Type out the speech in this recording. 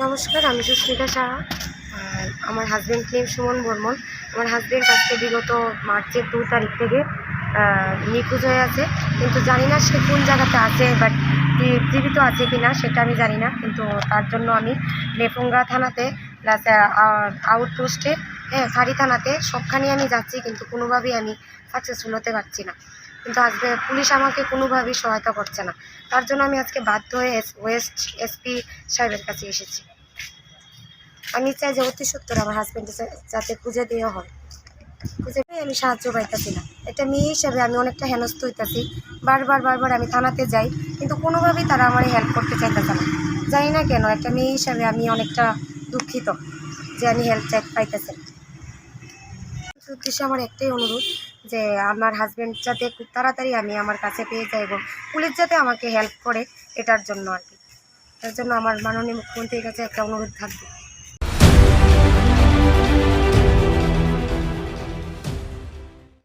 নমস্কার, আমি সুস্মিতা সাহা। আর আমার হাজব্যান্ড নেম সুমন বর্মন। আমার হাজব্যান্ড আজকে বিগত মার্চের 2 তারিখ থেকে নিখোঁজ হয়ে আছে, কিন্তু জানি না সে কোন জায়গাতে আছে, বাট জীবিত আছে কি না সেটা আমি জানি না। কিন্তু তার জন্য আমি লেফুঙ্গা থানাতে প্লাস আউটপোস্টে, ফাঁড়ি থানাতে সবখানেই আমি যাচ্ছি, কিন্তু কোনোভাবেই আমি সাকসেসফুল হতে পারছি না। কিন্তু আজকে পুলিশ আমাকে কোনোভাবেই সহায়তা করছে না। তার জন্য আমি আজকে বাধ্য হয়ে ওয়েস্ট এসপি সাহেবের কাছে এসেছি। আমি চাই যে অতি সত্বর আমার হাজব্যান্ডের যাতে খুঁজে দেওয়া হয়। খুঁজে পেয়ে আমি সাহায্য পাইতেছি না। একটা মেয়ে হিসাবে আমি অনেকটা হেনস্থ হইতেছি। বারবার আমি থানাতে যাই, কিন্তু কোনোভাবেই তারা আমার হেল্প করতে চাইতেছে না। জানি না কেন, একটা মেয়ে হিসাবে আমি অনেকটা দুঃখিত যে আমি হেল্প পাইতেছি না। উদ্দেশ্যে আমার একটাই অনুরোধ যে আমার হাজব্যান্ড যাতে খুব তাড়াতাড়ি আমি আমার কাছে পেয়ে যাই এবং পুলিশ যাতে আমাকে হেল্প করে, এটার জন্য আর কি। তার জন্য আমার মাননীয় মুখ্যমন্ত্রীর কাছে একটা অনুরোধ থাকবে।